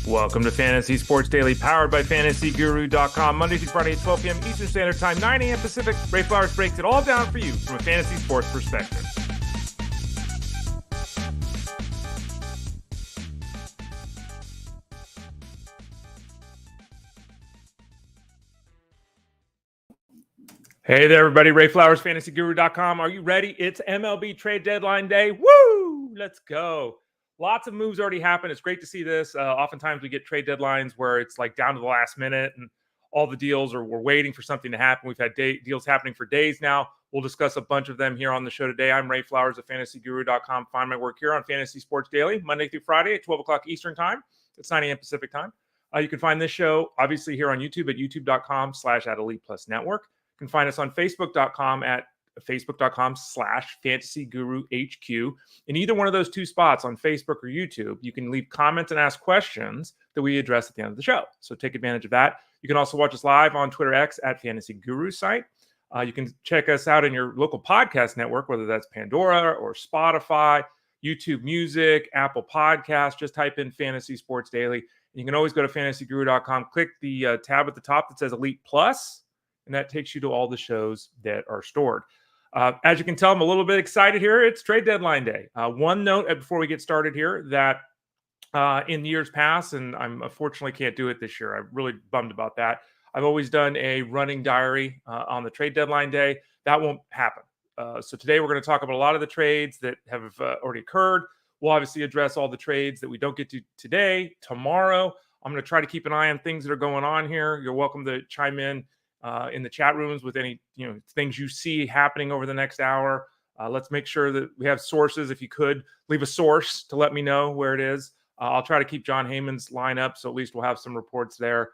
Welcome to Fantasy Sports Daily, powered by FantasyGuru.com. Monday through Friday at 12 p.m. Eastern Standard Time, 9 a.m. Pacific. Ray Flowers breaks it all down for you from a fantasy sports perspective. Hey there, everybody. Ray Flowers, FantasyGuru.com. Are you ready? It's MLB trade deadline day. Woo! Let's go. Lots of moves already happened. It's great to see this. Oftentimes we get trade deadlines where it's like down to the last minute and all the deals we're waiting for something to happen. We've had deals happening for days now. We'll discuss a bunch of them here on the show today. I'm Ray Flowers of FantasyGuru.com. Find my work here on Fantasy Sports Daily, Monday through Friday at 12 o'clock Eastern Time. It's 9 a.m. Pacific Time. You can find this show, obviously, here on YouTube at youtube.com/@ElitePlusNetwork. You can find us on Facebook.com at facebook.com/FantasyGuruHQ. In either one of those two spots on Facebook or YouTube, you can leave comments and ask questions that we address at the end of the show. So take advantage of that. You can also watch us live on Twitter X at Fantasy Guru site. You can check us out in your local podcast network, whether that's Pandora or Spotify, YouTube Music, Apple Podcasts. Just type in Fantasy Sports Daily. You can always go to FantasyGuru.com, click the tab at the top that says Elite Plus, and that takes you to all the shows that are stored. As you can tell, I'm a little bit excited here. It's trade deadline day. One note before we get started here that in years past, and I unfortunately can't do it this year. I'm really bummed about that. I've always done a running diary on the trade deadline day. That won't happen. So today we're going to talk about a lot of the trades that have already occurred. We'll obviously address all the trades that we don't get to today. Tomorrow, I'm going to try to keep an eye on things that are going on here. You're welcome to chime in the chat rooms with any things you see happening over the next hour. Let's make sure that we have sources. If you could leave a source to let me know where it is. I'll try to keep John Heyman's line up, so at least we'll have some reports there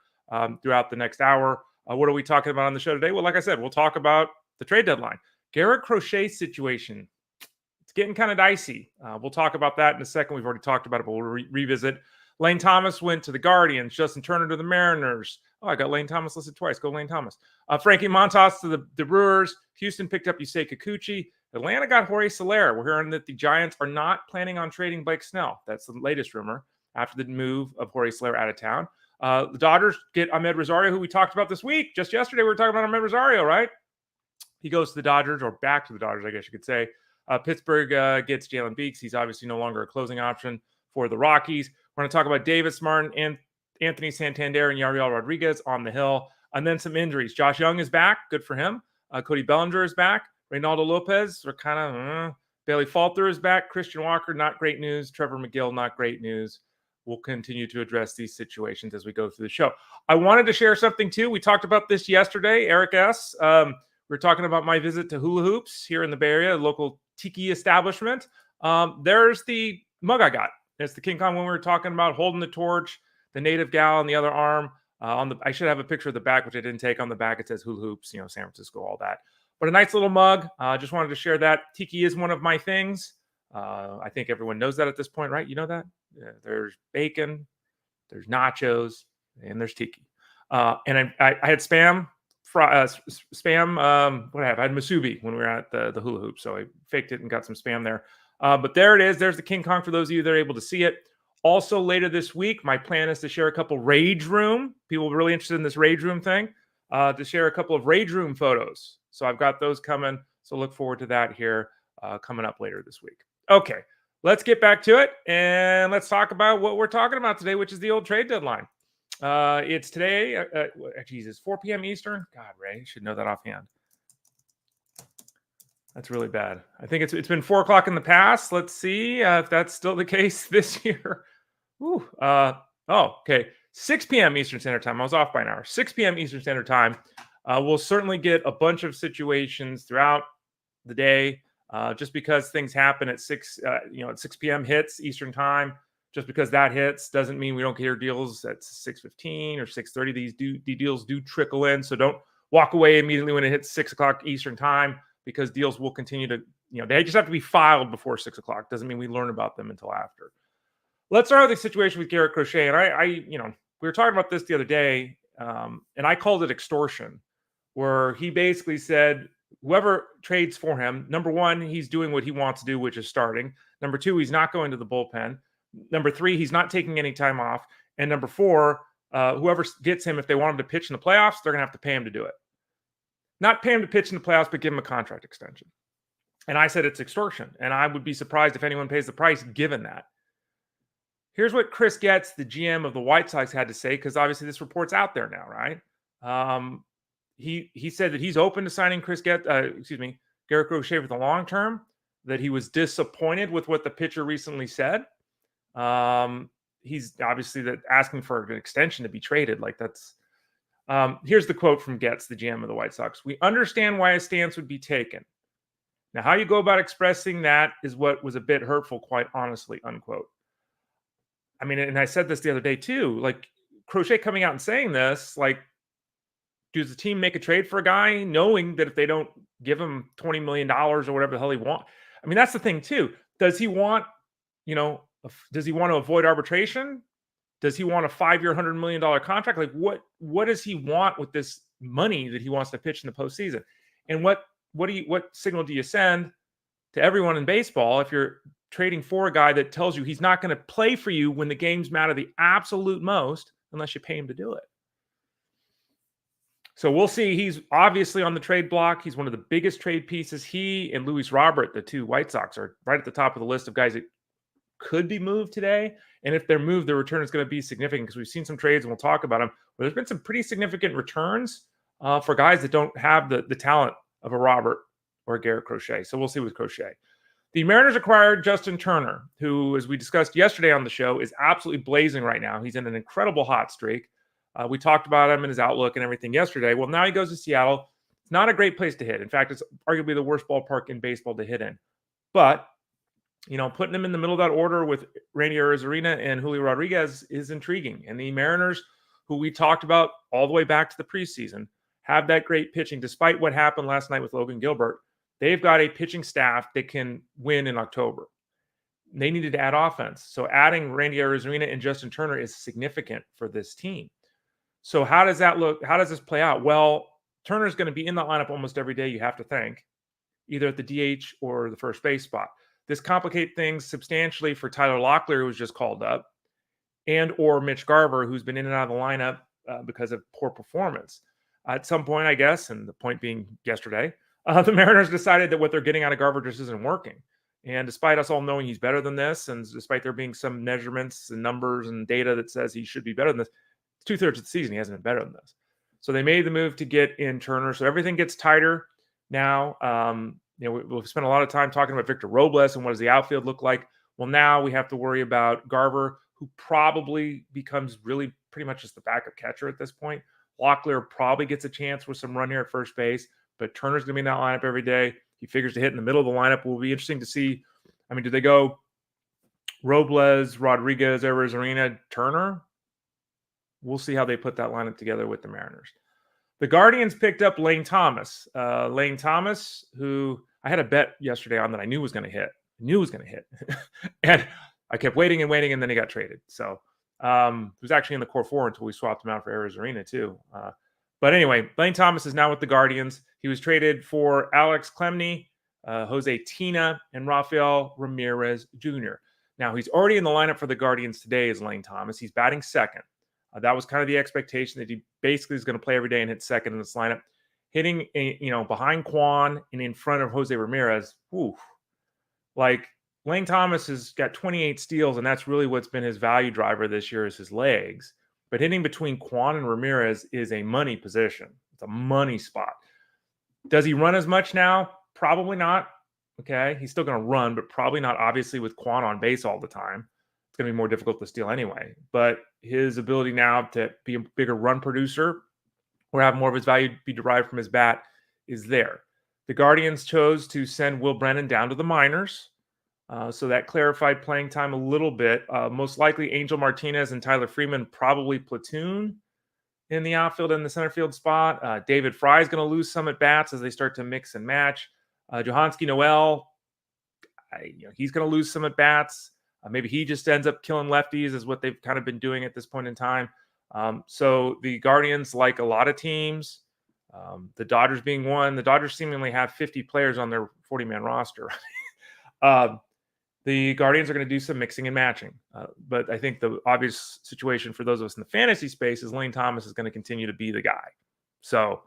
throughout the next hour. What are we talking about on the show today? Well, like I said, we'll talk about the trade deadline. Garrett Crochet situation. It's getting kind of dicey. We'll talk about that in a second. We've already talked about it, but we'll revisit. Lane Thomas went to the Guardians. Justin Turner to the Mariners. Oh, I got Lane Thomas listed twice. Go Lane Thomas. Frankie Montas to the Brewers. Houston picked up Yusei Kikuchi. Atlanta got Jorge Soler. We're hearing that the Giants are not planning on trading Blake Snell. That's the latest rumor after the move of Jorge Soler out of town. The Dodgers get Amed Rosario, who we talked about this week. Just yesterday, we were talking about Amed Rosario, right? He goes to the Dodgers, or back to the Dodgers, I guess you could say. Pittsburgh gets Jalen Beeks. He's obviously no longer a closing option for the Rockies. We're going to talk about Davis Martin and Anthony Santander and Yariel Rodriguez on the hill. And then some injuries. Josh Jung is back. Good for him. Cody Bellinger is back. Reynaldo Lopez are kind of Bailey Falter is back. Christian Walker, not great news. Trevor Megill, not great news. We'll continue to address these situations as we go through the show. I wanted to share something too. We talked about this yesterday. Eric S. We were talking about my visit to Hula Hoops here in the Bay Area, a local tiki establishment. There's the mug I got. It's the King Kong one we were talking about, holding the torch, the native gal on the other arm. I should have a picture of the back, which I didn't take. On the back, it says Hula Hoops, San Francisco, all that. But a nice little mug. Just wanted to share that. Tiki is one of my things. I think everyone knows that at this point, right? You know that? Yeah, there's bacon, there's nachos, and there's tiki. And I had spam. What I had masubi when we were at the hula hoop, so I faked it and got some spam there. But there it is. There's the King Kong for those of you that are able to see it. Also later this week, my plan is to share a couple Rage Room. People are really interested in this Rage Room thing. To share a couple of Rage Room photos. So I've got those coming. So look forward to that here coming up later this week. Okay, let's get back to it. And let's talk about what we're talking about today, which is the old trade deadline. It's today, 4 p.m. Eastern. God, Ray, you should know that offhand. That's really bad. I think it's been 4 o'clock in the past. Let's see if that's still the case this year. Okay. 6 p.m. Eastern Standard Time. I was off by an hour. 6 p.m. Eastern Standard Time. We'll certainly get a bunch of situations throughout the day. Just because things happen at 6 p.m. hits Eastern Time. Just because that hits doesn't mean we don't hear deals at 6:15 or 6:30. These deals do trickle in, so don't walk away immediately when it hits 6 o'clock Eastern Time, because deals will continue to, they just have to be filed before 6 o'clock. Doesn't mean we learn about them until after. Let's start with the situation with Garrett Crochet. And we were talking about this the other day, and I called it extortion, where he basically said, whoever trades for him, number one, he's doing what he wants to do, which is starting. Number two, he's not going to the bullpen. Number 3, he's not taking any time off. And number 4, whoever gets him, if they want him to pitch in the playoffs, they're going to have to pay him to do it. Not pay him to pitch in the playoffs, but give him a contract extension. And I said it's extortion. And I would be surprised if anyone pays the price given that. Here's what Chris Getz, the GM of the White Sox, had to say, because obviously this report's out there now, right? He said that he's open to signing Garrett Crochet for the long term, that he was disappointed with what the pitcher recently said. He's obviously asking for an extension to be traded. Like that's here's the quote from Getz, the GM of the White Sox. "We understand why a stance would be taken. Now, how you go about expressing that is what was a bit hurtful, quite honestly," unquote. I mean, and I said this the other day too, like Crochet coming out and saying this, like, does the team make a trade for a guy knowing that if they don't give him $20 million or whatever the hell he wants? I mean, that's the thing too. Does he want, does he want to avoid arbitration? Does he want a 5-year, $100 million contract? Like what does he want with this money that he wants to pitch in the postseason? And what signal do you send to everyone in baseball if you're trading for a guy that tells you he's not going to play for you when the games matter the absolute most unless you pay him to do it? So we'll see. He's obviously on the trade block. He's one of the biggest trade pieces. He and Luis Robert, the two White Sox, are right at the top of the list of guys that could be moved today. And if they're moved, the return is going to be significant because we've seen some trades, and we'll talk about them, but there's been some pretty significant returns for guys that don't have the talent of a Robert or a Garrett Crochet. So we'll see with Crochet. The Mariners acquired Justin Turner, who, as we discussed yesterday on the show, is absolutely blazing right now. He's in an incredible hot streak. We talked about him and his outlook and everything yesterday. Well, now he goes to Seattle. It's not a great place to hit. In fact, it's arguably the worst ballpark in baseball to hit in. But, putting him in the middle of that order with Randy Arozarena and Julio Rodriguez is intriguing. And the Mariners, who we talked about all the way back to the preseason, have that great pitching. Despite what happened last night with Logan Gilbert, they've got a pitching staff that can win in October. They needed to add offense. So adding Randy Arozarena and Justin Turner is significant for this team. So how does that look? How does this play out? Well, Turner's going to be in the lineup almost every day, you have to think, either at the DH or the first base spot. This complicates things substantially for Tyler Locklear, who was just called up, and or Mitch Garver, who's been in and out of the lineup because of poor performance. At some point, I guess, and the point being yesterday, the Mariners decided that what they're getting out of Garver just isn't working. And despite us all knowing he's better than this, and despite there being some measurements and numbers and data that says he should be better than this, 2/3 of the season, he hasn't been better than this. So they made the move to get in Turner. So everything gets tighter now. We've spent a lot of time talking about Victor Robles and what does the outfield look like. Well, now we have to worry about Garver, who probably becomes really pretty much just the backup catcher at this point. Locklear probably gets a chance with some run here at first base, but Turner's going to be in that lineup every day. He figures to hit in the middle of the lineup. Will be interesting to see. I mean, do they go Robles, Rodriguez, Arozarena, Turner? We'll see how they put that lineup together with the Mariners. The Guardians picked up Lane Thomas. Lane Thomas, who I had a bet yesterday on that I knew was going to hit. And I kept waiting, and then he got traded. So he was actually in the core four until we swapped him out for Arozarena too. But anyway, Lane Thomas is now with the Guardians. He was traded for Alex Clemney, Jose Tina, and Rafael Ramirez Jr. Now, he's already in the lineup for the Guardians today as Lane Thomas. He's batting second. That was kind of the expectation, that he basically is going to play every day and hit second in this lineup. Hitting, behind Quan and in front of Jose Ramirez. Like, Lane Thomas has got 28 steals, and that's really what's been his value driver this year, is his legs. But hitting between Quan and Ramirez is a money position. It's a money spot. Does he run as much now? Probably not. Okay. He's still going to run, but probably not, obviously, with Quan on base all the time. It's going to be more difficult to steal anyway. But his ability now to be a bigger run producer or have more of his value be derived from his bat is there. The Guardians chose to send Will Brennan down to the minors. So that clarified playing time a little bit. Most likely Angel Martinez and Tyler Freeman probably platoon in the outfield and the center field spot. David Fry is going to lose some at bats as they start to mix and match. Johanski Noel, he's going to lose some at bats. Maybe he just ends up killing lefties, is what they've kind of been doing at this point in time. So the Guardians, like a lot of teams, the Dodgers being one, the Dodgers seemingly have 50 players on their 40-man roster. The the Guardians are going to do some mixing and matching. But I think the obvious situation for those of us in the fantasy space is Lane Thomas is going to continue to be the guy. So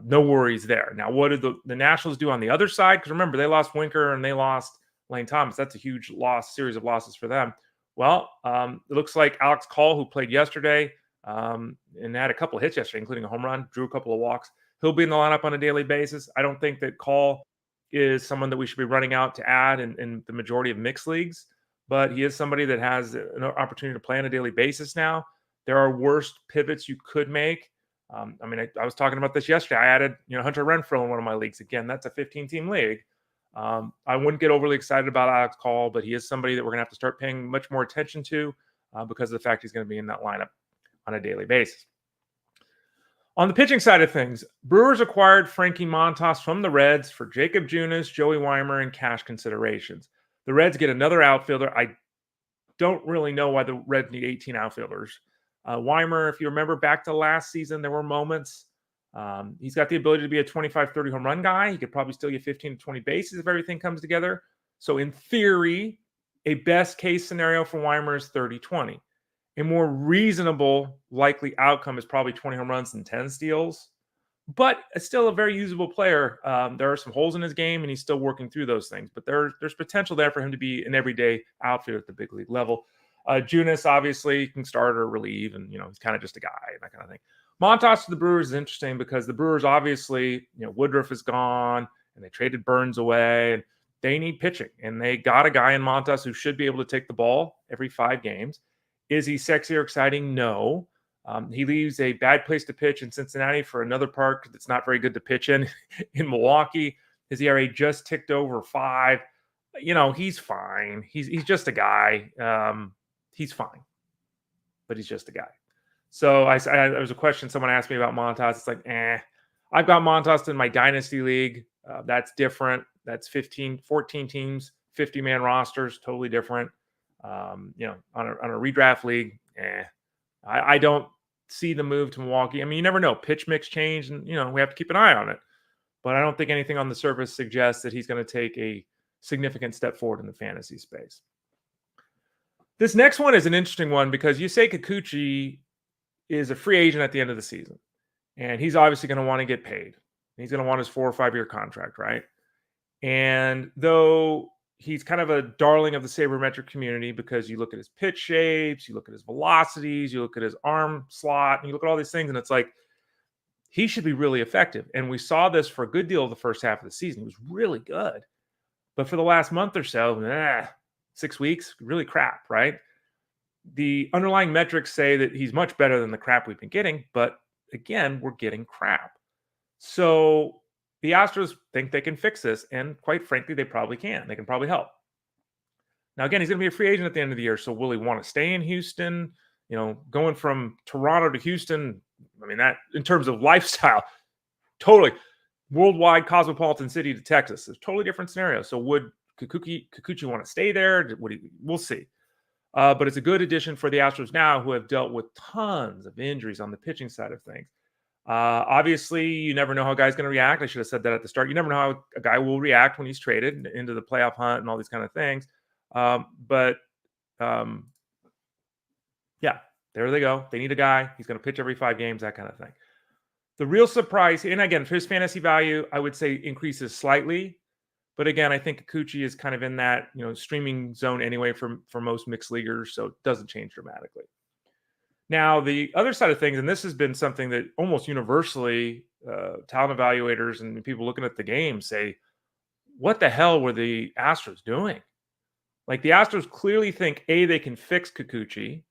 no worries there. Now, what did the Nationals do on the other side? Because remember, they lost Winker and they lost Lane Thomas. That's a huge series of losses for them. Well, it looks like Alex Call, who played yesterday and had a couple of hits yesterday, including a home run, drew a couple of walks. He'll be in the lineup on a daily basis. I don't think that Call is someone that we should be running out to add in the majority of mixed leagues, but he is somebody that has an opportunity to play on a daily basis now. There are worse pivots you could make. I was talking about this yesterday. I added, Hunter Renfroe in one of my leagues. Again, that's a 15-team league. I wouldn't get overly excited about Alex Call, but he is somebody that we're going to have to start paying much more attention to because of the fact he's going to be in that lineup on a daily basis. On the pitching side of things, Brewers acquired Frankie Montas from the Reds for Jacob Junis, Joey Weimer, and cash considerations. The Reds get another outfielder. I don't really know why the Reds need 18 outfielders. Weimer, if you remember back to last season, there were moments. He's got the ability to be a 25-30 home run guy. He could probably steal you 15 to 20 bases if everything comes together. So in theory, a best case scenario for Weimer is 30-20. A more reasonable likely outcome is probably 20 home runs and 10 steals, but it's still a very usable player. There are some holes in his game, and he's still working through those things. But there's potential there for him to be an everyday outfielder at the big league level. Junis obviously can start or relieve, and he's kind of just a guy and that kind of thing. Montas to the Brewers is interesting because the Brewers obviously, Woodruff is gone, and they traded Burns away, and they need pitching, and they got a guy in Montas who should be able to take the ball every 5 games. Is he sexy or exciting? No. He leaves a bad place to pitch in Cincinnati for another park that's not very good to pitch in Milwaukee. His ERA just ticked over 5. He's fine. He's just a guy. He's fine, but he's just a guy. So there was a question someone asked me about Montas. It's like, I've got Montas in my dynasty league. That's different. That's 14 teams, 50-man rosters, totally different. On a redraft league, I don't see the move to Milwaukee. You never know. Pitch mix change, and we have to keep an eye on it. But I don't think anything on the surface suggests that he's going to take a significant step forward in the fantasy space. This next one is an interesting one because Yusei Kikuchi is a free agent at the end of the season, and he's obviously going to want to get paid. He's going to want his 4 or 5 year contract, right? And though he's kind of a darling of the sabermetric community because you look at his pitch shapes, you look at his velocities, you look at his arm slot, and you look at all these things, and it's like he should be really effective. And we saw this for a good deal of the first half of the season. He was really good. But for the last month or so, 6 weeks, really crap, right? The underlying metrics say that he's much better than the crap we've been getting, but again, we're getting crap. So the Astros think they can fix this, and quite frankly, they probably can. They can probably help. Now, again, he's going to be a free agent at the end of the year, so will he want to stay in Houston? Going from Toronto to Houston, that in terms of lifestyle, totally worldwide cosmopolitan city to Texas is a totally different scenario. So would Kikuchi want to stay there? We'll see. But it's a good addition for the Astros now, who have dealt with tons of injuries on the pitching side of things. Obviously, you never know how a guy's going to react. I should have said that at the start. You never know how a guy will react when he's traded into the playoff hunt and all these kind of things. There they go. They need a guy. He's going to pitch every 5 games, that kind of thing. The real surprise, and again, for his fantasy value, I would say increases slightly. But again, I think Kikuchi is kind of in that streaming zone anyway for most mixed leaguers, so it doesn't change dramatically. Now, the other side of things, and this has been something that almost universally talent evaluators and people looking at the game say, what the hell were the Astros doing? Like, the Astros clearly think, A, they can fix Kikuchi,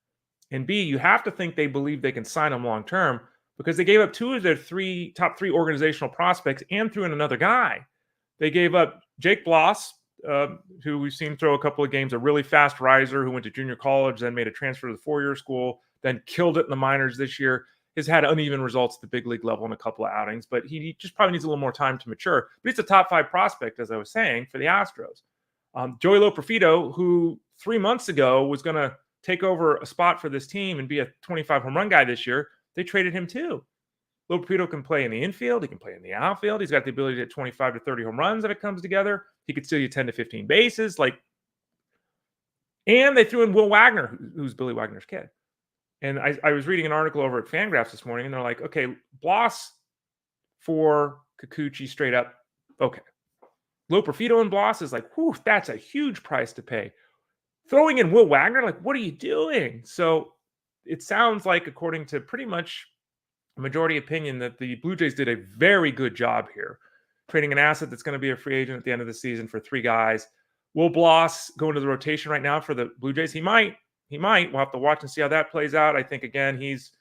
and B, you have to think they believe they can sign him long-term because they gave up 2 of their top 3 organizational prospects and threw in another guy. They gave up Jake Bloss, who we've seen throw a couple of games, a really fast riser who went to junior college, then made a transfer to the 4-year school, then killed it in the minors this year. Has had uneven results at the big league level in a couple of outings, but he just probably needs a little more time to mature. But he's a top 5 prospect, as I was saying, for the Astros. Joey Loperfido, who 3 months ago was going to take over a spot for this team and be a 25 home run guy this year, they traded him too. Loperfido can play in the infield. He can play in the outfield. He's got the ability to hit 25 to 30 home runs if it comes together. He could steal you 10 to 15 bases. Like, And they threw in Will Wagner, who's Billy Wagner's kid. And I was reading an article over at Fangraphs this morning, and they're like, okay, Bloss for Kikuchi straight up, okay. Loperfido and Bloss is like, whew, that's a huge price to pay. Throwing in Will Wagner, like, what are you doing? So it sounds like, according to pretty much majority opinion, that the Blue Jays did a very good job here, trading an asset that's going to be a free agent at the end of the season for 3 guys. Will Bloss go into the rotation right now for the Blue Jays? He might. We'll have to watch and see how that plays out. I think, again, he's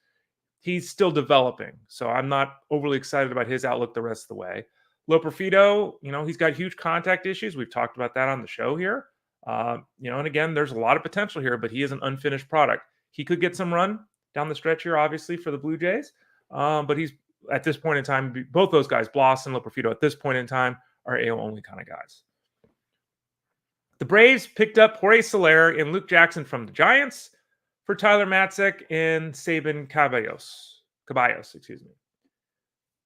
still developing, so I'm not overly excited about his outlook the rest of the way. Loperfido, he's got huge contact issues. We've talked about that on the show here. And again, there's a lot of potential here, but he is an unfinished product. He could get some run down the stretch here, obviously, for the Blue Jays. But he's, at this point in time, both those guys, Bloss and Loperfido, at this point in time, are AL-only kind of guys. The Braves picked up Jorge Soler and Luke Jackson from the Giants for Tyler Matzek and Sabin Caballos, excuse me.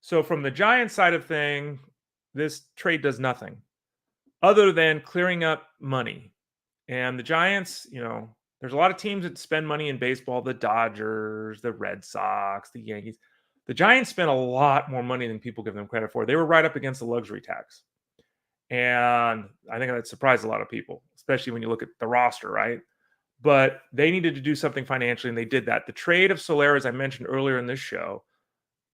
So from the Giants side of thing, this trade does nothing other than clearing up money. And the Giants, there's a lot of teams that spend money in baseball, the Dodgers, the Red Sox, the Yankees. The Giants spent a lot more money than people give them credit for. They were right up against the luxury tax. And I think that surprised a lot of people, especially when you look at the roster, right? But they needed to do something financially, and they did that. The trade of Soler, as I mentioned earlier in this show,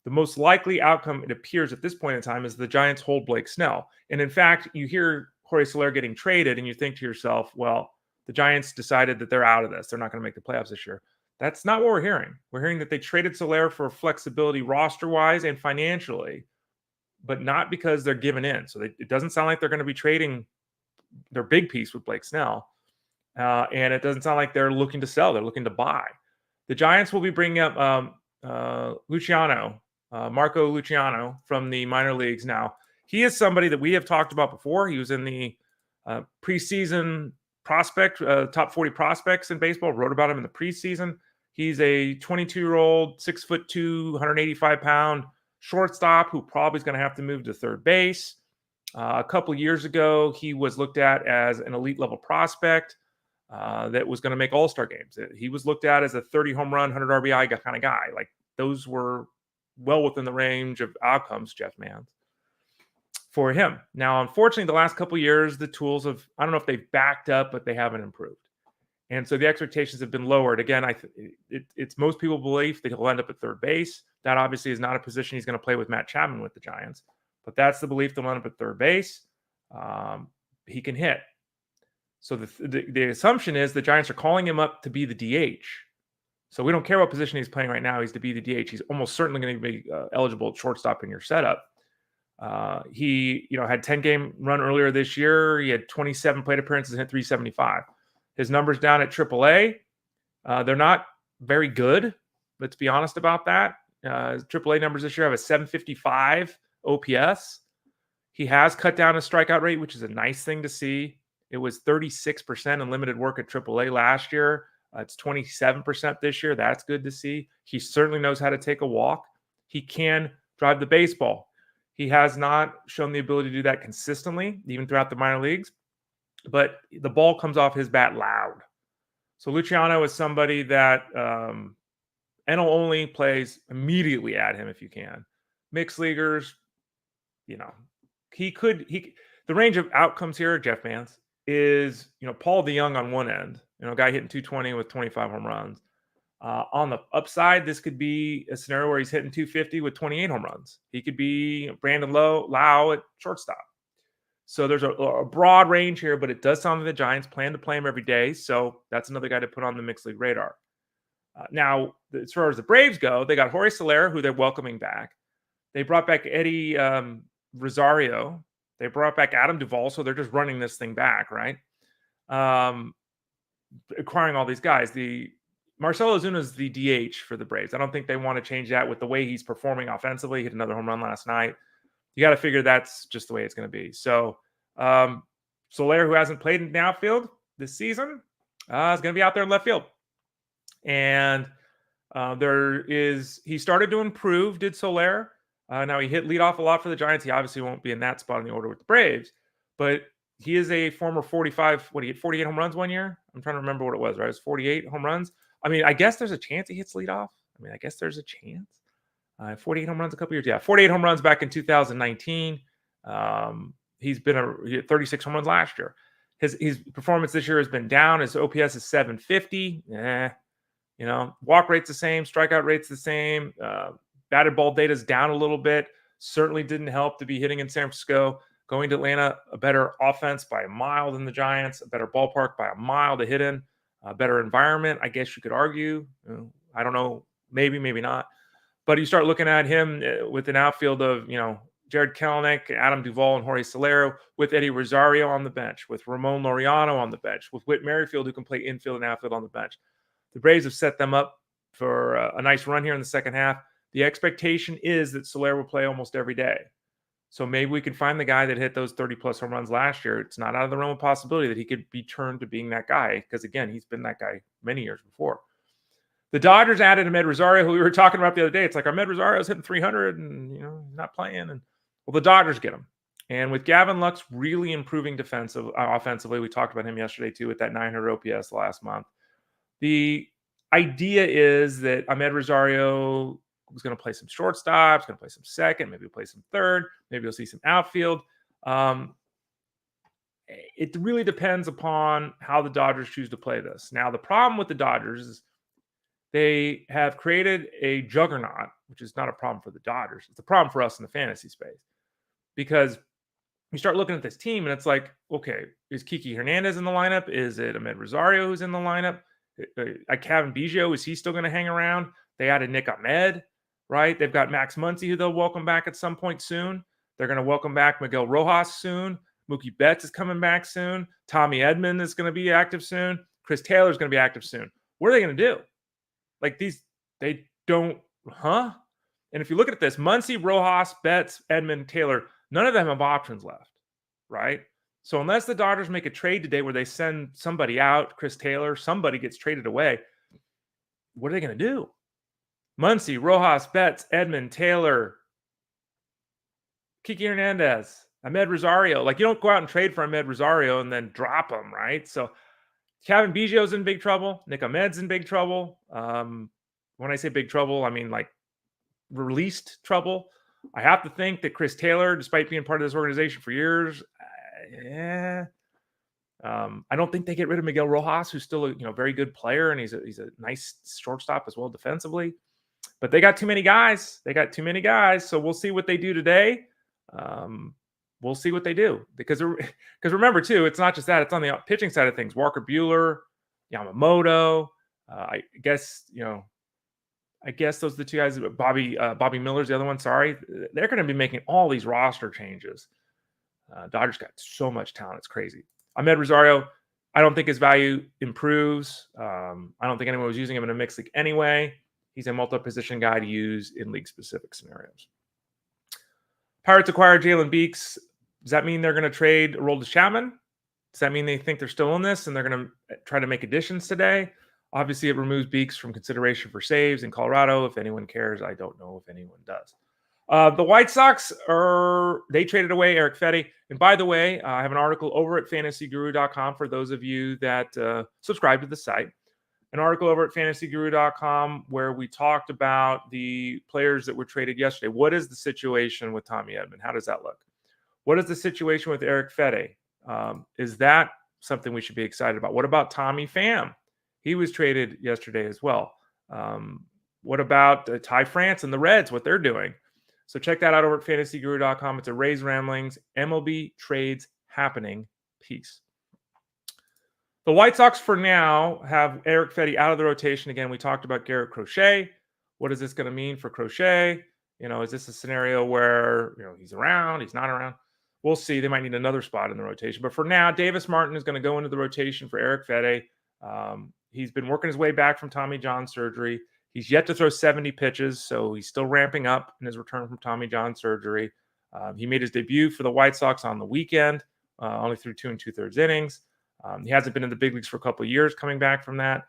the most likely outcome, it appears at this point in time, is the Giants hold Blake Snell. And in fact, you hear Jorge Soler getting traded, and you think to yourself, well, the Giants decided that they're out of this. They're not going to make the playoffs this year. That's not what we're hearing. We're hearing that they traded Soler for flexibility roster-wise and financially, but not because they're giving in. So it doesn't sound like they're going to be trading their big piece with Blake Snell. And it doesn't sound like they're looking to sell. They're looking to buy. The Giants will be bringing up Marco Luciano from the minor leagues now. He is somebody that we have talked about before. He was in the preseason prospect, top 40 prospects in baseball, wrote about him in the preseason. He's a 22-year-old, 6'2", 185-pound shortstop who probably is going to have to move to third base. A couple years ago, he was looked at as an elite level prospect that was going to make all-star games. He was looked at as a 30 home run, 100 RBI kind of guy. Like, those were well within the range of outcomes, Jeff Mans, for him. Now, unfortunately, the last couple of years, the tools have, I don't know if they've backed up, but they haven't improved. And so the expectations have been lowered. Again, it's most people's belief that he'll end up at third base. That obviously is not a position he's going to play with Matt Chapman with the Giants, but that's the belief they'll end up at third base. He can hit. So the assumption is the Giants are calling him up to be the DH. So we don't care what position he's playing right now. He's to be the DH. He's almost certainly going to be eligible at shortstop in your setup. He had 10-game run earlier this year. He had 27 plate appearances and hit 375. His numbers down at AAA, they're not very good. Let's be honest about that. His AAA numbers this year have a 755 OPS. He has cut down his strikeout rate, which is a nice thing to see. It was 36% in limited work at AAA last year. It's 27% this year. That's good to see. He certainly knows how to take a walk. He can drive the baseball. He has not shown the ability to do that consistently, even throughout the minor leagues. But the ball comes off his bat loud. So Luciano is somebody that NL only plays immediately at him if you can. Mixed leaguers, the range of outcomes here, Jeff Mans, is, Paul DeYoung on one end, a guy hitting 220 with 25 home runs. On the upside, this could be a scenario where he's hitting 250 with 28 home runs. He could be Brandon Lau at shortstop. So there's a broad range here, but it does sound like the Giants plan to play him every day. So that's another guy to put on the mixed league radar. Now, as far as the Braves go, they got Jorge Soler, who they're welcoming back. They brought back Eddie Rosario. They brought back Adam Duvall, so they're just running this thing back, right? Acquiring all these guys. Marcell Ozuna is the DH for the Braves. I don't think they want to change that with the way he's performing offensively. He hit another home run last night. You got to figure that's just the way it's going to be. So Soler, who hasn't played in the outfield this season, is going to be out there in left field. And he started to improve, did Soler. Now he hit leadoff a lot for the Giants. He obviously won't be in that spot in the order with the Braves, but he is a former 45. What, he hit 48 home runs one year? I'm trying to remember what it was, right? It was 48 home runs. I mean, I guess there's a chance he hits leadoff. I mean, I guess there's a chance. 48 home runs a couple years. Yeah, 48 home runs back in 2019. He's he hit 36 home runs last year. His performance this year has been down. His OPS is 750. Walk rate's the same. Strikeout rate's the same. Batted ball data's down a little bit. Certainly didn't help to be hitting in San Francisco. Going to Atlanta, a better offense by a mile than the Giants, a better ballpark by a mile to hit in, a better environment, I guess you could argue. I don't know. Maybe, maybe not. But you start looking at him with an outfield of, Jared Kelenic, Adam Duvall, and Jorge Solero, with Eddie Rosario on the bench, with Ramon Laureano on the bench, with Whit Merrifield, who can play infield and outfield on the bench. The Braves have set them up for a nice run here in the second half. The expectation is that Solero will play almost every day. So maybe we can find the guy that hit those 30-plus home runs last year. It's not out of the realm of possibility that he could be turned to being that guy because, again, he's been that guy many years before. The Dodgers added Amed Rosario, who we were talking about the other day. It's like Amed Rosario's hitting 300 and, not playing. And well, the Dodgers get him. And with Gavin Lux really improving offensively, we talked about him yesterday too with that 900 OPS last month. The idea is that Amed Rosario was going to play some shortstops, going to play some second, maybe he'll play some third, maybe you'll see some outfield. It really depends upon how the Dodgers choose to play this. Now, the problem with the Dodgers is they have created a juggernaut, which is not a problem for the Dodgers. It's a problem for us in the fantasy space because you start looking at this team and it's like, okay, is Kiki Hernandez in the lineup? Is it Amed Rosario who's in the lineup? Kevin Biggio, is he still going to hang around? They added Nick Amed, right? They've got Max Muncy, who they'll welcome back at some point soon. They're going to welcome back Miguel Rojas soon. Mookie Betts is coming back soon. Tommy Edman is going to be active soon. Chris Taylor is going to be active soon. What are they going to do? Like they don't, And if you look at this, Muncy, Rojas, Betts, Edman, Taylor, none of them have options left, right? So unless the Dodgers make a trade today where they send somebody out, Chris Taylor, somebody gets traded away, what are they going to do? Muncy, Rojas, Betts, Edman, Taylor, Kiki Hernandez, Amed Rosario. Like, you don't go out and trade for Amed Rosario and then drop him, right? So Kevin Biggio's in big trouble. Nick Ahmed's in big trouble. When I say big trouble, I mean like released trouble. I have to think that Chris Taylor, despite being part of this organization for years, I don't think they get rid of Miguel Rojas, who's still a very good player, and he's a nice shortstop as well defensively. But they got too many guys. So we'll see what they do today. We'll see what they do because remember too, it's not just that; it's on the pitching side of things. Walker Buehler, Yamamoto. I guess those are the two guys. Bobby Miller's the other one. Sorry, they're going to be making all these roster changes. Dodgers got so much talent; it's crazy. Amed Rosario, I don't think his value improves. I don't think anyone was using him in a mixed league anyway. He's a multi-position guy to use in league-specific scenarios. Pirates acquired Jalen Beeks. Does that mean they're going to trade Aroldis Chapman? Does that mean they think they're still in this and they're going to try to make additions today? Obviously, it removes Beeks from consideration for saves in Colorado. If anyone cares, I don't know if anyone does. The White Sox, they traded away Eric Fedde. And by the way, I have an article over at fantasyguru.com for those of you that subscribe to the site. An article over at fantasyguru.com where we talked about the players that were traded yesterday. What is the situation with Tommy Edman? How does that look? What is the situation with Eric Fedde? Is that something we should be excited about? What about Tommy Pham? He was traded yesterday as well. What about Ty France and the Reds, what they're doing? So check that out over at fantasyguru.com. It's a Rays Ramblings MLB trades happening piece. The White Sox, for now, have Eric Fedde out of the rotation. Again, we talked about Garrett Crochet. What is this going to mean for Crochet? Is this a scenario where, he's around, he's not around? We'll see. They might need another spot in the rotation. But for now, Davis Martin is going to go into the rotation for Eric Fedde. He's been working his way back from Tommy John surgery. He's yet to throw 70 pitches, so he's still ramping up in his return from Tommy John surgery. He made his debut for the White Sox on the weekend, only threw 2 2/3 innings. He hasn't been in the big leagues for a couple of years coming back from that.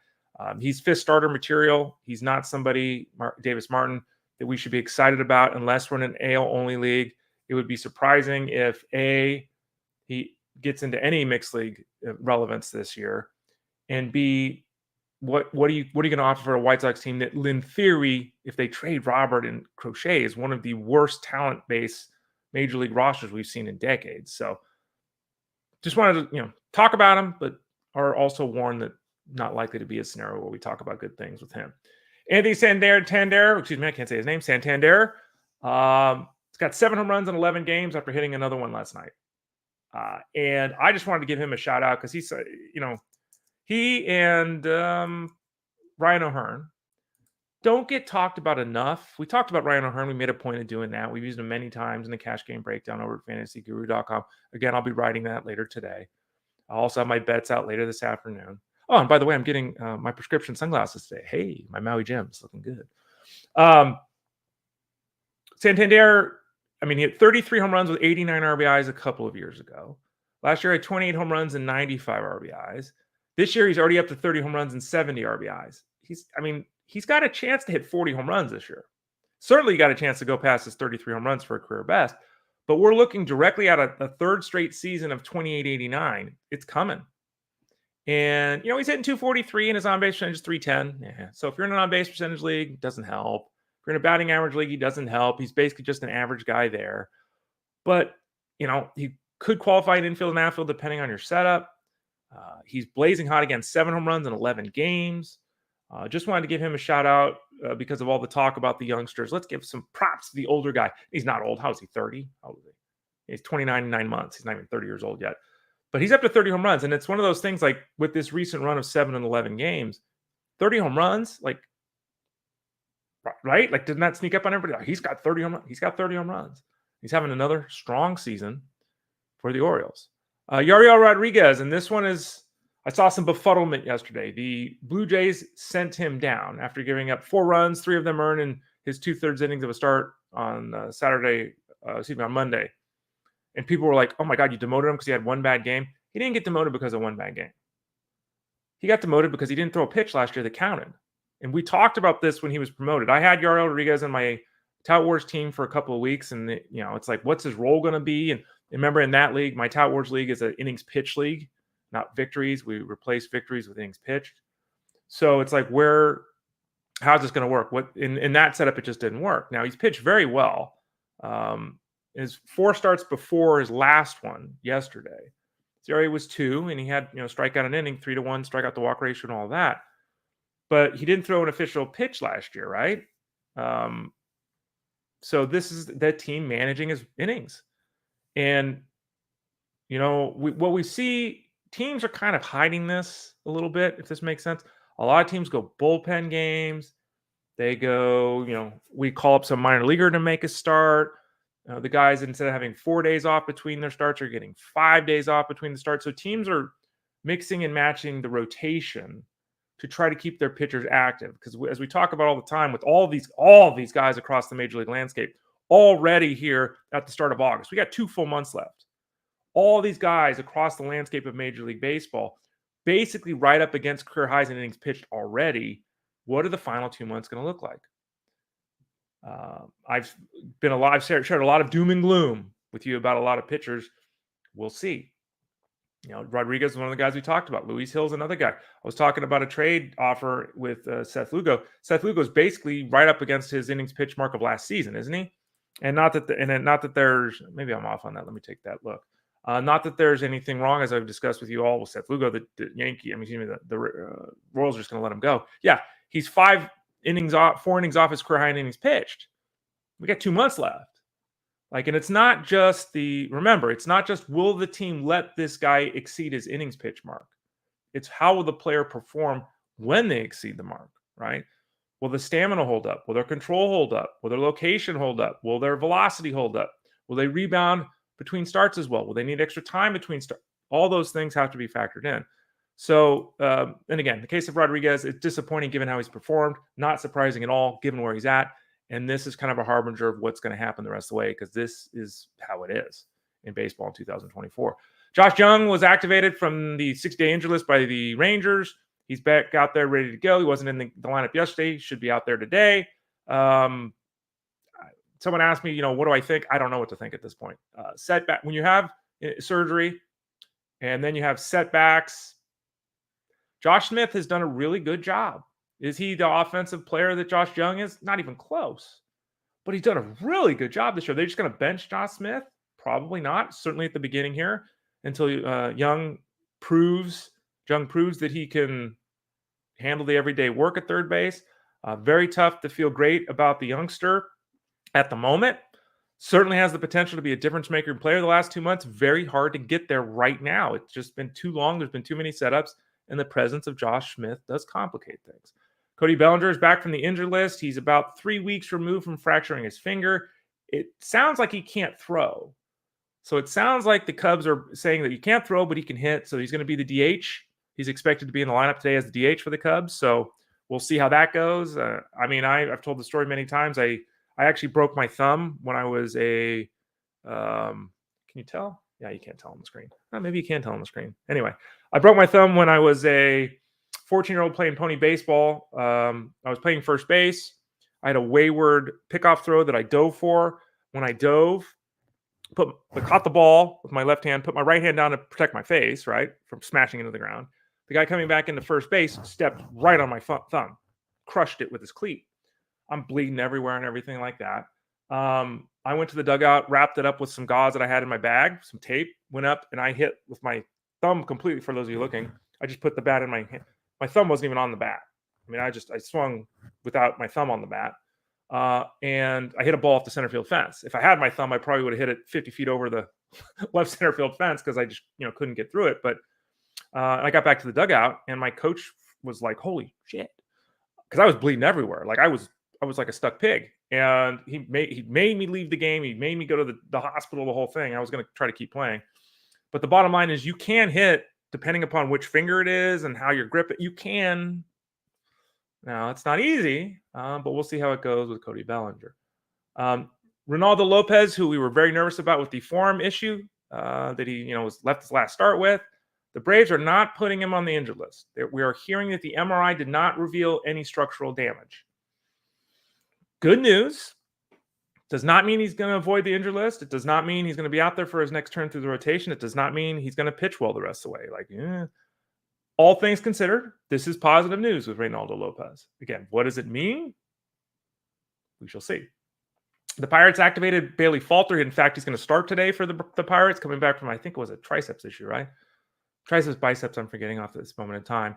He's fifth starter material. He's not somebody, Davis Martin, that we should be excited about unless we're in an AL-only league. It would be surprising if, he gets into any mixed league relevance this year, and B, what are you going to offer for a White Sox team that, in theory, if they trade Robert and Crochet, is one of the worst talent base major league rosters we've seen in decades. So just wanted to talk about him, but are also warned that not likely to be a scenario where we talk about good things with him. Anthony Santander, excuse me, I can't say his name. Santander. He's got 7 home runs in 11 games after hitting another one last night. And I just wanted to give him a shout out because he's, he and Ryan O'Hearn don't get talked about enough. We talked about Ryan O'Hearn. We made a point of doing that. We've used him many times in the cash game breakdown over at fantasyguru.com. Again, I'll be writing that later today. I'll also have my bets out later this afternoon. Oh, and by the way, I'm getting my prescription sunglasses today. Hey, my Maui Gems looking good. Santander, he had 33 home runs with 89 RBIs a couple of years ago. Last year, he had 28 home runs and 95 RBIs. This year, he's already up to 30 home runs and 70 RBIs. He's got a chance to hit 40 home runs this year. Certainly got a chance to go past his 33 home runs for a career best. But we're looking directly at a third straight season of 28-89. It's coming. And, he's hitting 243 and his on-base percentage is 310. Yeah. So if you're in an on-base percentage league, it doesn't help. If you're in a batting average league, he doesn't help. He's basically just an average guy there. But, he could qualify in infield and outfield depending on your setup. He's blazing hot again, 7 home runs in 11 games. Just wanted to give him a shout out because of all the talk about the youngsters. Let's give some props to the older guy. He's not old. How is he, 30? How old is he? He's 29 and 9 months. He's not even 30 years old yet. But he's up to 30 home runs. And it's one of those things like with this recent run of 7 and 11 games, 30 home runs, right? Like, didn't that sneak up on everybody? He's got 30 home runs. He's got 30 home runs. He's having another strong season for the Orioles. Yariel Rodriguez, and this one is, I saw some befuddlement yesterday. The Blue Jays sent him down after giving up 4 runs, 3 of them earned in his 2/3 innings of a start on on Monday. And people were like, oh my God, you demoted him because he had one bad game. He didn't get demoted because of one bad game. He got demoted because he didn't throw a pitch last year that counted. And we talked about this when he was promoted. I had Yariel Rodriguez in my Tout Wars team for a couple of weeks. And, it's like, what's his role going to be? And remember, in that league, my Tout Wars league is an innings pitch league, not victories. We replace victories with innings pitched. So it's like, how's this going to work? In that setup, it just didn't work. Now, he's pitched very well. His 4 starts before his last one yesterday. His area was 2, and he had, strikeout an inning, 3-1, strikeout to walk ratio and all that. But he didn't throw an official pitch last year, right? So this is that team managing his innings. And, what we see, teams are kind of hiding this a little bit, if this makes sense. A lot of teams go bullpen games. They go, we call up some minor leaguer to make a start. The guys, instead of having 4 days off between their starts, are getting 5 days off between the starts. So teams are mixing and matching the rotation to try to keep their pitchers active. Because as we talk about all the time, with all these guys across the major league landscape already here at the start of August, we got 2 full months left. All these guys across the landscape of Major League Baseball, basically right up against career highs in innings pitched already. What are the final 2 months going to look like? I've shared a lot of doom and gloom with you about a lot of pitchers. We'll see. Rodriguez is one of the guys we talked about. Luis Hill's another guy. I was talking about a trade offer with Seth Lugo. Seth Lugo is basically right up against his innings pitch mark of last season, isn't he? And not that there's, maybe I'm off on that. Let me take that look. Not that there's anything wrong, as I've discussed with you all with Seth Lugo, the Royals are just going to let him go. Yeah, he's 4 innings off his career high in innings pitched. We got 2 months left. And it's not just will the team let this guy exceed his innings pitch mark? It's how will the player perform when they exceed the mark, right? Will the stamina hold up? Will their control hold up? Will their location hold up? Will their velocity hold up? Will they rebound between starts as well? Will they need extra time between starts? All those things have to be factored in. So, and again, the case of Rodriguez, it's disappointing given how he's performed. Not surprising at all, given where he's at. And this is kind of a harbinger of what's going to happen the rest of the way, because this is how it is in baseball in 2024. Josh Jung was activated from the 6-day injury list by the Rangers. He's back out there ready to go. He wasn't in the lineup yesterday. Should be out there today. Someone asked me, what do I think? I don't know what to think at this point. Setback. When you have surgery, And then you have setbacks. Josh Smith has done a really good job. Is he the offensive player that Josh Jung is? Not even close. But he's done a really good job this year. They're just going to bench Josh Smith? Probably not. Certainly at the beginning here until Jung proves that he can handle the everyday work at third base. Very tough to feel great about the youngster at the moment. Certainly has the potential to be a difference maker player the last 2 months. Very hard to get there right now. It's just been too long. There's been too many setups, and the presence of Josh Smith does complicate things. Cody Bellinger is back from the injured list. He's about 3 weeks removed from fracturing his finger. It sounds like he can't throw. So it sounds like the Cubs are saying that he can't throw, but he can hit. So he's going to be the DH. He's expected to be in the lineup today as the DH for the Cubs. So we'll see how that goes. I've told the story many times. I actually broke my thumb when I was can you tell? Yeah, you can't tell on the screen. Maybe you can tell on the screen. Anyway, I broke my thumb when I was a 14-year-old playing pony baseball. I was playing first base. I had a wayward pickoff throw that I dove for. When I dove, caught the ball with my left hand, put my right hand down to protect my face, right, from smashing into the ground. The guy coming back into first base stepped right on my thumb, crushed it with his cleat. I'm bleeding everywhere and everything like that. I went to the dugout, wrapped it up with some gauze that I had in my bag, some tape, went up, and I hit with my thumb completely. For those of you looking, I just put the bat in my hand. My thumb wasn't even on the bat. I swung without my thumb on the bat. And I hit a ball off the center field fence. If I had my thumb, I probably would have hit it 50 feet over the left center field fence because I just couldn't get through it. But I got back to the dugout, and my coach was like, "Holy shit!" Because I was bleeding everywhere. Like I was like a stuck pig. And he made me leave the game. He made me go to the hospital, the whole thing. I was going to try to keep playing. But the bottom line is you can hit, depending upon which finger it is and how you grip it, you can. Now, it's not easy, but we'll see how it goes with Cody Bellinger. Reynaldo Lopez, who we were very nervous about with the forearm issue that he was left his last start with, the Braves are not putting him on the injured list. We are hearing that the MRI did not reveal any structural damage. Good news. Does not mean he's going to avoid the injured list. It does not mean he's going to be out there for his next turn through the rotation. It does not mean he's going to pitch well the rest of the way. All things considered, this is positive news with Reynaldo Lopez. Again, what does it mean? We shall see. The Pirates activated Bailey Falter. In fact, he's going to start today for the Pirates, coming back from, I think it was a triceps issue, right? Triceps, biceps, I'm forgetting off at this moment in time.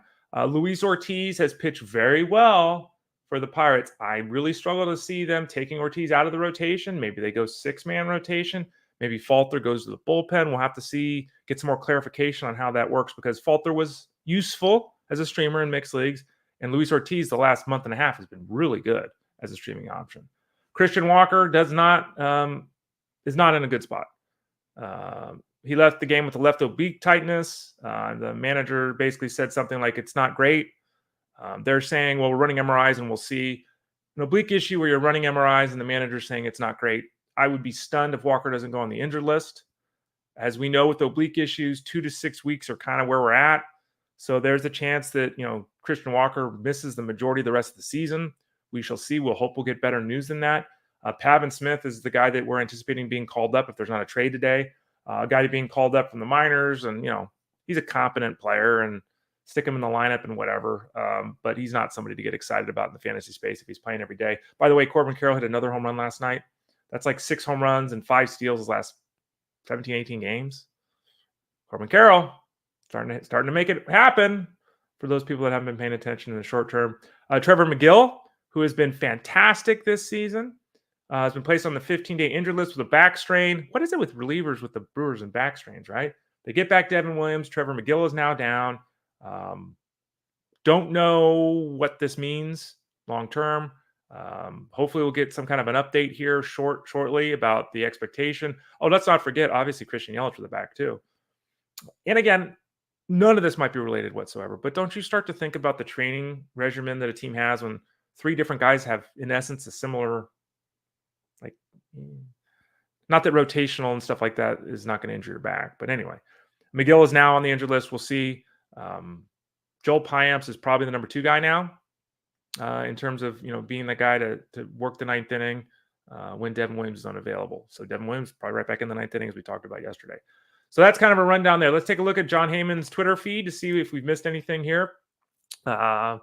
Luis Ortiz has pitched very well for the Pirates. I really struggle to see them taking Ortiz out of the rotation. Maybe they go 6-man rotation. Maybe Falter goes to the bullpen. We'll have to see, get some more clarification on how that works, because Falter was useful as a streamer in mixed leagues, and Luis Ortiz the last month and a half has been really good as a streaming option. Christian Walker is not in a good spot. He left the game with a left oblique tightness. The manager basically said something like, "It's not great." They're saying, "Well, we're running MRIs and we'll see." An oblique issue where you're running MRIs and the manager's saying it's not great. I would be stunned if Walker doesn't go on the injured list. As we know, with oblique issues, 2 to 6 weeks are kind of where we're at. So there's a chance that, Christian Walker misses the majority of the rest of the season. We shall see. We'll hope we'll get better news than that. Pavin Smith is the guy that we're anticipating being called up if there's not a trade today. A guy being called up from the minors, and, he's a competent player, and stick him in the lineup and whatever. But he's not somebody to get excited about in the fantasy space if he's playing every day. By the way, Corbin Carroll hit another home run last night. That's like 6 home runs and 5 steals his last 17, 18 games. Corbin Carroll starting to make it happen for those people that haven't been paying attention in the short term. Trevor Megill, who has been fantastic this season, has been placed on the 15-day injured list with a back strain. What is it with relievers with the Brewers and back strains, right? They get back Devin Williams. Trevor Megill is now down. Don't know what this means long term. Hopefully we'll get some kind of an update here shortly about the expectation. Oh, let's not forget, obviously, Christian Yelich for the back too. And again, none of this might be related whatsoever, but don't you start to think about the training regimen that a team has when 3 different guys have, in essence, a similar, not that rotational and stuff like that is not going to injure your back. But anyway, Megill is now on the injured list. We'll see. Joel Payamps is probably the number 2 guy now in terms of, being the guy to work the 9th inning when Devin Williams is unavailable. So Devin Williams probably right back in the 9th inning, as we talked about yesterday. So that's kind of a rundown there. Let's take a look at Jon Heyman's Twitter feed to see if we've missed anything here. The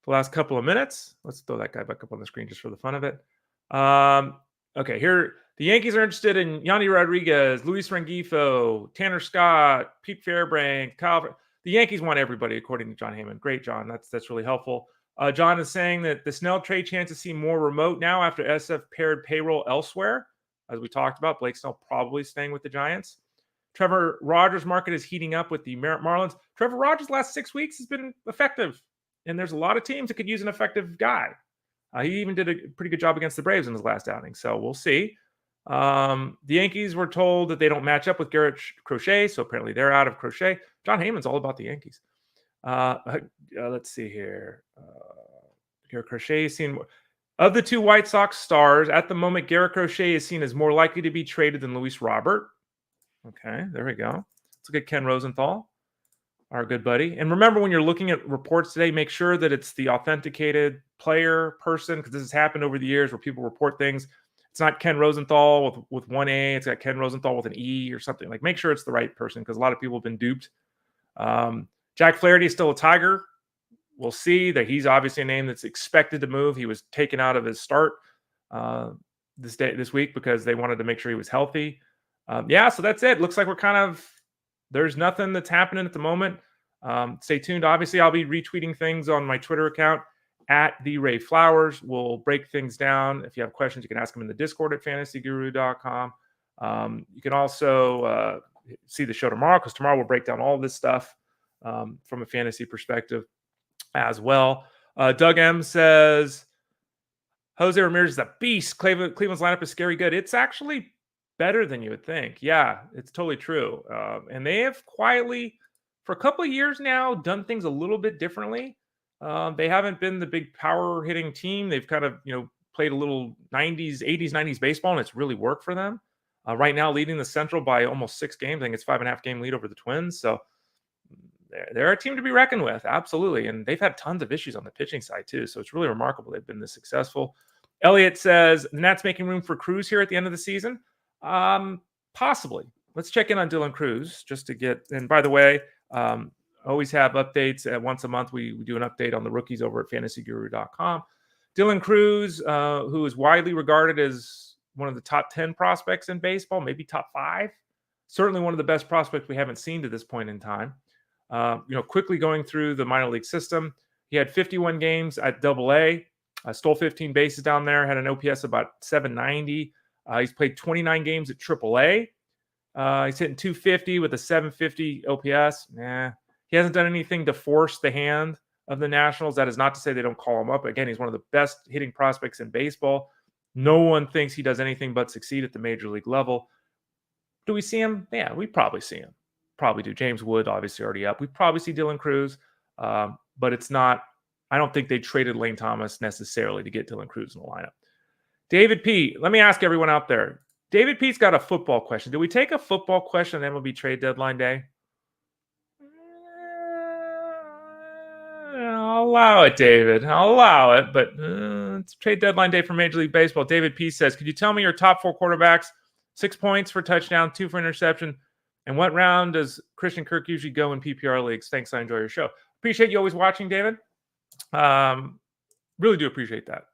last couple of minutes. Let's throw that guy back up on the screen just for the fun of it. Okay, here the Yankees are interested in Yandy Rodriguez, Luis Rengifo, Tanner Scott, Pete Fairbank, Kyle. The Yankees want everybody, according to Jon Heyman. Great, John. That's really helpful. John is saying that the Snell trade chances seem more remote now after SF paired payroll elsewhere. As we talked about, Blake Snell probably staying with the Giants. Trevor Rogers' market is heating up with the Marlins. Trevor Rogers' last 6 weeks has been effective, and there's a lot of teams that could use an effective guy. He even did a pretty good job against the Braves in his last outing, so we'll see. The Yankees were told that they don't match up with Garrett Crochet, so apparently they're out of Crochet. Jon Heyman's all about the Yankees. Let's see here. Garrett Crochet is seen of the two White Sox stars at the moment. Garrett Crochet is seen as more likely to be traded than Luis Robert. Okay, there we go. Let's look at Ken Rosenthal, our good buddy. And remember, when you're looking at reports today, make sure that it's the authenticated player person, because this has happened over the years where people report things. It's not Ken Rosenthal with one A. It's got Ken Rosenthal with an E or something. Like, make sure it's the right person, because a lot of people have been duped. Jack Flaherty is still a Tiger. We'll see that he's obviously a name that's expected to move. He was taken out of his start this week because they wanted to make sure he was healthy. So that's it. Looks like we're kind of, there's nothing that's happening at the moment. Stay tuned. Obviously, I'll be retweeting things on my Twitter account at @TheRayFlowers. We'll break things down. If you have questions, you can ask them in the Discord at fantasyguru.com. You can also see the show tomorrow, because tomorrow we'll break down all this stuff from a fantasy perspective as well. Doug M says, Jose Ramirez is a beast. Cleveland's lineup is scary good. It's actually better than you would think. Yeah, it's totally true. And they have quietly, for a couple of years now, done things a little bit differently. They haven't been the big power hitting team. They've kind of, played a little 80s, 90s baseball, and it's really worked for them. Right now, leading the Central by almost 6 games. I think it's 5.5 game lead over the Twins. So they're a team to be reckoned with. Absolutely. And they've had tons of issues on the pitching side too. So it's really remarkable they've been this successful. Elliot says, the Nats making room for Cruz here at the end of the season. Possibly. Let's check in on Dylan Cruz just to get, and by the way, always have updates once a month. We do an update on the rookies over at fantasyguru.com. Dylan Cruz, who is widely regarded as one of the top 10 prospects in baseball, maybe top 5, certainly one of the best prospects we haven't seen to this point in time. Quickly going through the minor league system, he had 51 games at Double-A, stole 15 bases down there, had an OPS about 790. He's played 29 games at Triple-A. He's hitting 250 with a 750 OPS. He hasn't done anything to force the hand of the Nationals. That is not to say they don't call him up. Again, he's one of the best hitting prospects in baseball. No one thinks he does anything but succeed at the major league level. Do we see him? Yeah, we probably see him. Probably do. James Wood, obviously, already up. We probably see Dylan Cruz, but it's not. I don't think they traded Lane Thomas necessarily to get Dylan Cruz in the lineup. David P. Let me ask everyone out there. David P's got a football question. Did we take a football question on MLB trade deadline day? I'll allow it, David. I'll allow it, but it's trade deadline day for Major League Baseball. David P says, could you tell me your top 4 quarterbacks? 6 points for touchdown, 2 for interception. And what round does Christian Kirk usually go in PPR leagues? Thanks. I enjoy your show. Appreciate you always watching, David. Really do appreciate that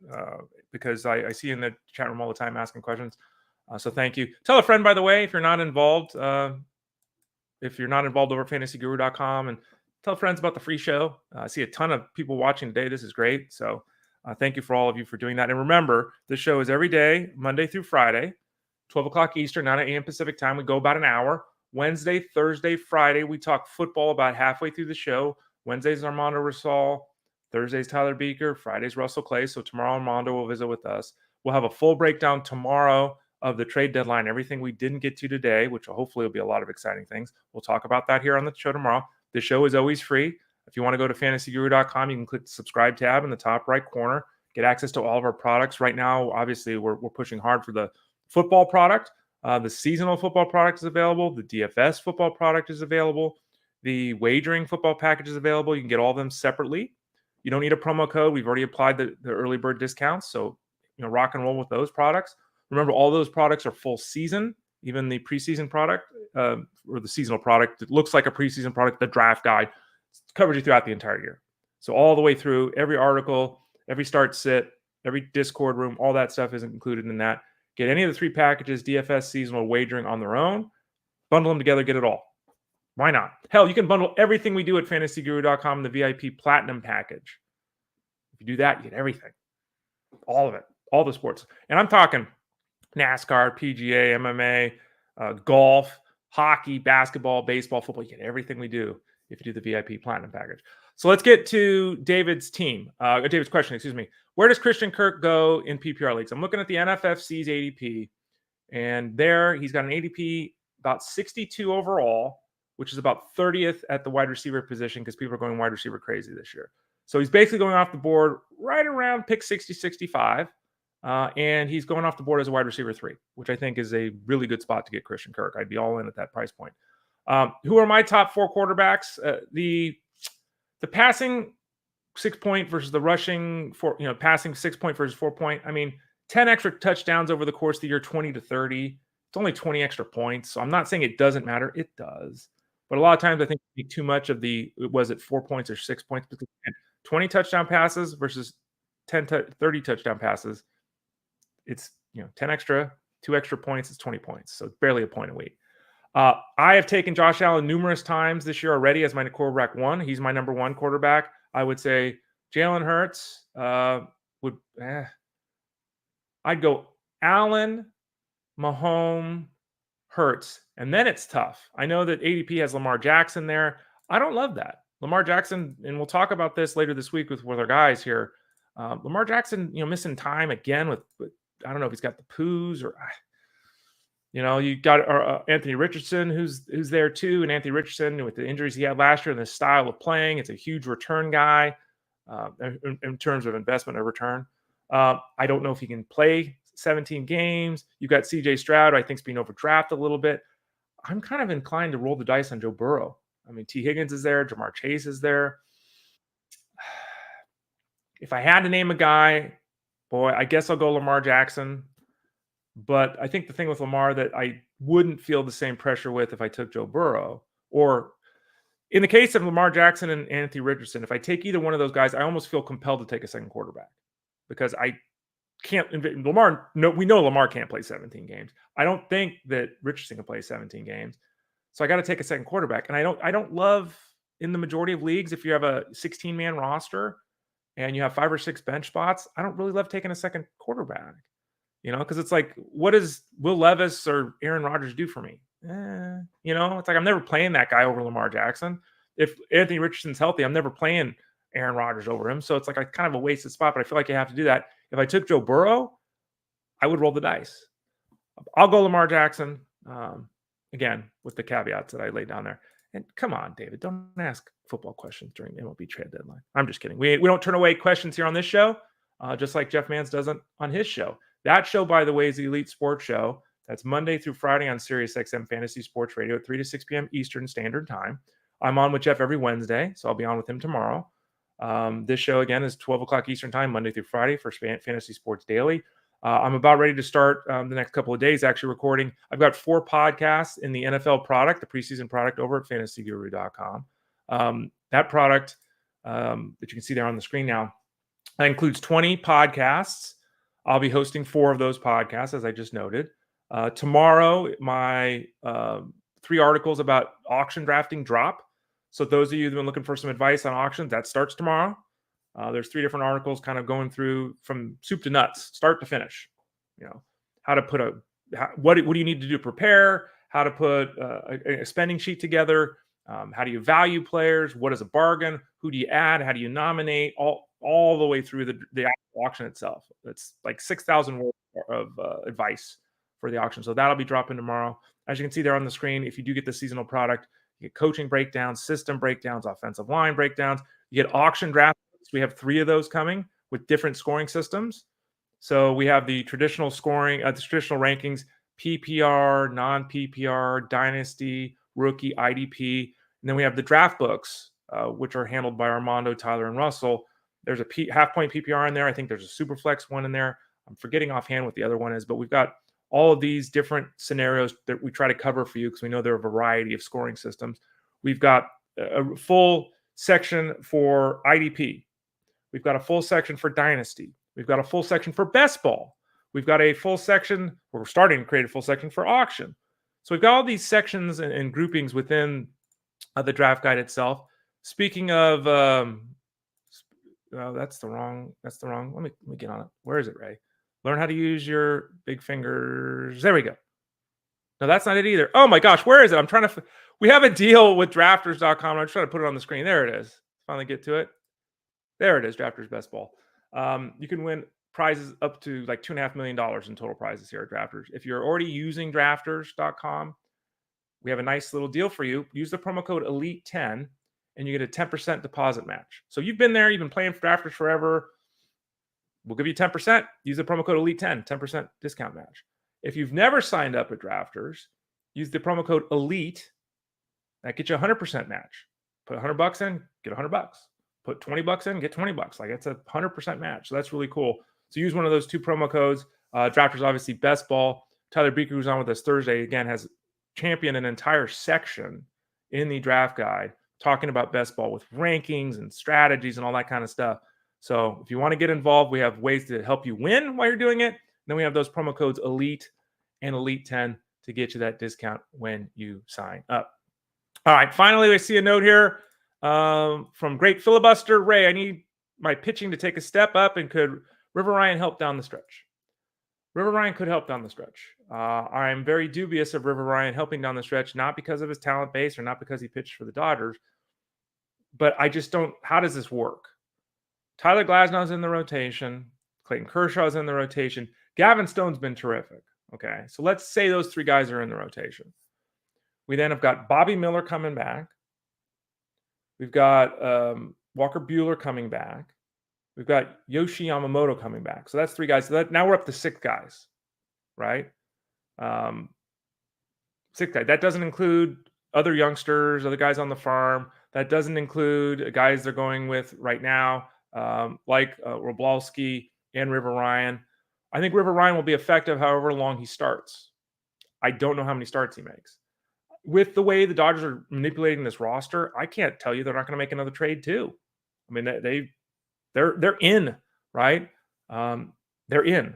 because I see you in the chat room all the time asking questions. So thank you. Tell a friend, by the way, if you're not involved over at fantasyguru.com, and tell friends about the free show. I see a ton of people watching today. This is great. So thank you for all of you for doing that. And remember, the show is every day, Monday through Friday, 12 o'clock Eastern, 9 a.m. Pacific time. We go about an hour. Wednesday, Thursday, Friday, we talk football about halfway through the show. Wednesday's Armando Rasal. Thursday's Tyler Beaker. Friday's Russell Clay. So tomorrow Armando will visit with us. We'll have a full breakdown tomorrow of the trade deadline, everything we didn't get to today, which hopefully will be a lot of exciting things. We'll talk about that here on the show tomorrow. The show is always free. If you want to go to fantasyguru.com, you can click the subscribe tab in the top right corner, get access to all of our products. Right now, obviously, we're pushing hard for the football product. The seasonal football product is available. The DFS football product is available. The wagering football package is available. You can get all of them separately. You don't need a promo code. We've already applied the early bird discounts. So, rock and roll with those products. Remember, all those products are full season. even the preseason product or the seasonal product. It looks like a preseason product. The draft guide covers you throughout the entire year. So all the way through, every article, every start sit, every Discord room, all that stuff is included in that. Get any of the 3 packages, DFS, seasonal, wagering on their own. Bundle them together, get it all. Why not? Hell, you can bundle everything we do at fantasyguru.com in the VIP Platinum package. If you do that, you get everything. All of it. All the sports. And I'm talking NASCAR, PGA, MMA, golf, hockey, basketball, baseball, football. You get everything we do if you do the VIP Platinum package. So let's get to David's question, excuse me. Where does Christian Kirk go in PPR leagues? I'm looking at the NFFC's ADP, and there he's got an ADP about 62 overall, which is about 30th at the wide receiver position because people are going wide receiver crazy this year. So he's basically going off the board right around pick 60, 65. And he's going off the board as a wide receiver 3, which I think is a really good spot to get Christian Kirk. I'd be all in at that price point. Who are my top 4 quarterbacks? The passing 6-point versus the rushing passing 6-point versus 4-point. I mean, 10 extra touchdowns over the course of the year, 20 to 30. It's only 20 extra points. So I'm not saying it doesn't matter. It does. But a lot of times I think too much of was it 4 points or 6 points? Because 20 touchdown passes versus 30 touchdown passes. It's 10 extra, 2 extra points. It's 20 points. So it's barely a point a week. I have taken Josh Allen numerous times this year already as my quarterback 1. He's my number 1 quarterback. I would say Jalen Hurts I'd go Allen, Mahomes, Hurts, and then it's tough. I know that ADP has Lamar Jackson there. I don't love that. Lamar Jackson, and we'll talk about this later this week with our guys here. Lamar Jackson, missing time again with I don't know if he's got the poos or you got Anthony Richardson who's there too, and Anthony Richardson with the injuries he had last year and the style of playing, it's a huge return guy in terms of investment or return. I don't know if he can play 17 games. You've got CJ Stroud, who I think is being overdrafted a little bit. I'm kind of inclined to roll the dice on Joe Burrow. I mean, T. Higgins is there. Jamar Chase is there. If I had to name a guy, boy, I guess I'll go Lamar Jackson. But I think the thing with Lamar that I wouldn't feel the same pressure with if I took Joe Burrow, or in the case of Lamar Jackson and Anthony Richardson, if I take either one of those guys, I almost feel compelled to take a second quarterback because I can't. Lamar, no, we know Lamar can't play 17 games. I don't think that Richardson can play 17 games, so I got to take a second quarterback. And I don't love in the majority of leagues if you have a 16-man roster and you have 5 or 6 bench spots. I don't really love taking a second quarterback. Because it's like, what does Will Levis or Aaron Rodgers do for me? It's like I'm never playing that guy over Lamar Jackson. If Anthony Richardson's healthy, I'm never playing Aaron Rodgers over him. So it's like kind of a wasted spot, but I feel like you have to do that. If I took Joe Burrow, I would roll the dice. I'll go Lamar Jackson, again, with the caveats that I laid down there. And come on, David, don't ask football questions during the MLB trade deadline. I'm just kidding. We don't turn away questions here on this show, just like Jeff Mans doesn't on his show. That show, by the way, is the Elite Sports Show. That's Monday through Friday on SiriusXM Fantasy Sports Radio at 3 to 6 p.m. Eastern Standard Time. I'm on with Jeff every Wednesday, so I'll be on with him tomorrow. This show, again, is 12 o'clock Eastern Time, Monday through Friday for Fantasy Sports Daily. I'm about ready to start the next couple of days, actually recording. I've got 4 podcasts in the NFL product, the preseason product over at fantasyguru.com. That product that you can see there on the screen now, that includes 20 podcasts. I'll be hosting 4 of those podcasts, as I just noted. Tomorrow, my 3 articles about auction drafting drop. So those of you who've been looking for some advice on auctions, that starts tomorrow. There's 3 different articles kind of going through from soup to nuts, start to finish. How to put what do you need to do to prepare, how to put a spending sheet together, how do you value players, what is a bargain, who do you add, how do you nominate, all the way through the auction itself. It's like 6,000 words of advice for the auction. So that'll be dropping tomorrow. As you can see there on the screen, if you do get the seasonal product, you get coaching breakdowns, system breakdowns, offensive line breakdowns. You get auction drafts. We have 3 of those coming with different scoring systems. So we have the traditional scoring, the traditional rankings, PPR, non-PPR, dynasty, rookie, IDP. And then we have the draft books, which are handled by Armando, Tyler, and Russell. There's a half-point PPR in there. I think there's a super flex one in there. I'm forgetting offhand what the other one is, but we've got all of these different scenarios that we try to cover for you because we know there are a variety of scoring systems. We've got a full section for IDP. We've got a full section for Dynasty. We've got a full section for Best Ball. We've got a full section, we're starting to create a full section for Auction. So we've got all these sections and groupings within the draft guide itself. Speaking of, that's the wrong. Let me get on it. Where is it, Ray? Learn how to use your big fingers. There we go. No, that's not it either. Oh my gosh, where is it? I'm trying to. We have a deal with drafters.com. I'm trying to put it on the screen. There it is. Finally get to it. There it is. Drafters Best Ball. You can win prizes up to like $2.5 million in total prizes here at Drafters. If you're already using drafters.com, we have a nice little deal for you. Use the promo code ELITE10 and you get a 10% deposit match. So you've been there, you've been playing for Drafters forever. We'll give you 10%. Use the promo code ELITE10, 10% discount match. If you've never signed up at Drafters, use the promo code ELITE. That gets you a 100% match. Put $100 in, get $100. Put $20 in, get $20. Like it's a 100% match. So that's really cool. So use one of those two promo codes. Drafters, obviously, Best Ball. Tyler Beeker, who's on with us Thursday, again, has championed an entire section in the draft guide talking about Best Ball with rankings and strategies and all that kind of stuff. So if you want to get involved, we have ways to help you win while you're doing it. Then we have those promo codes ELITE and ELITE10 to get you that discount when you sign up. All right, finally, I see a note here from Great Filibuster. Ray, I need my pitching to take a step up, and could River Ryan help down the stretch? River Ryan could help down the stretch. I'm very dubious of River Ryan helping down the stretch, not because of his talent base or not because he pitched for the Dodgers, but I just don't. How does this work? Tyler Glasnow's in the rotation. Clayton Kershaw's in the rotation. Gavin Stone's been terrific. Okay, so let's say those three guys are in the rotation. We then have got Bobby Miller coming back. We've got Walker Buehler coming back. We've got Yoshi Yamamoto coming back. So that's three guys. So now we're up to 6 guys, right? 6 guys. That doesn't include other youngsters, other guys on the farm. That doesn't include guys they're going with right now, like Roblowski and River Ryan. I think River Ryan will be effective however long he starts. I don't know how many starts he makes. With the way the Dodgers are manipulating this roster, I can't tell you they're not going to make another trade too. I mean, they're in, right? They're in.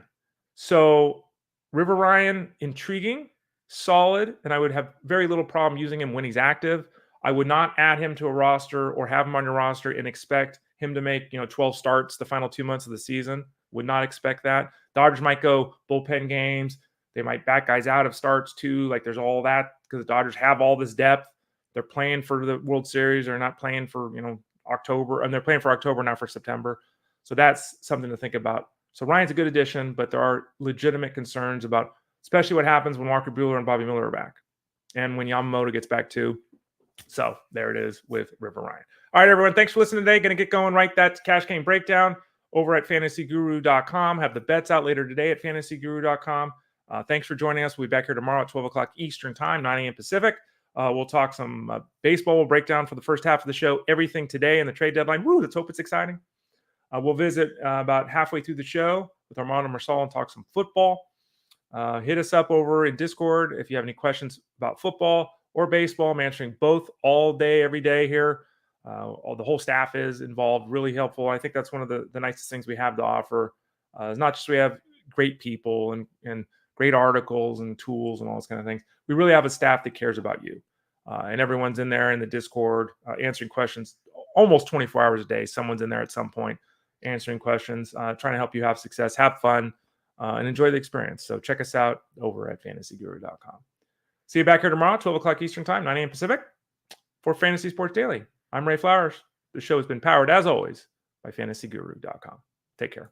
So River Ryan, intriguing, solid, and I would have very little problem using him when he's active. I would not add him to a roster or have him on your roster and expect him to make 12 starts the final 2 months of the season. Would not expect that. Dodgers might go bullpen games. They might back guys out of starts too. Like there's all that because the Dodgers have all this depth. They're playing for the World Series. They're not playing for October, and they're playing for October, not for September. So that's something to think about. So Ryan's a good addition, but there are legitimate concerns about, especially what happens when Walker Buehler and Bobby Miller are back, and when Yamamoto gets back too. So there it is with River Ryan. All right, everyone. Thanks for listening today. Going to get going right. That's Cash Game Breakdown over at fantasyguru.com. Have the bets out later today at fantasyguru.com. Thanks for joining us. We'll be back here tomorrow at 12 o'clock Eastern Time, 9 a.m. Pacific. We'll talk some baseball. We'll break down for the first half of the show everything today and the trade deadline. Woo, let's hope it's exciting. We'll visit about halfway through the show with Armando Marsal and talk some football. Hit us up over in Discord if you have any questions about football or baseball. I'm answering both all day, every day here. The whole staff is involved, really helpful. I think that's one of the nicest things we have to offer. It's not just we have great people and great articles and tools and all those kind of things. We really have a staff that cares about you. And everyone's in there in the Discord answering questions almost 24 hours a day. Someone's in there at some point answering questions, trying to help you have success, have fun, and enjoy the experience. So check us out over at fantasyguru.com. See you back here tomorrow, 12 o'clock Eastern Time, 9 a.m. Pacific, for Fantasy Sports Daily. I'm Ray Flowers. The show has been powered, as always, by fantasyguru.com. Take care.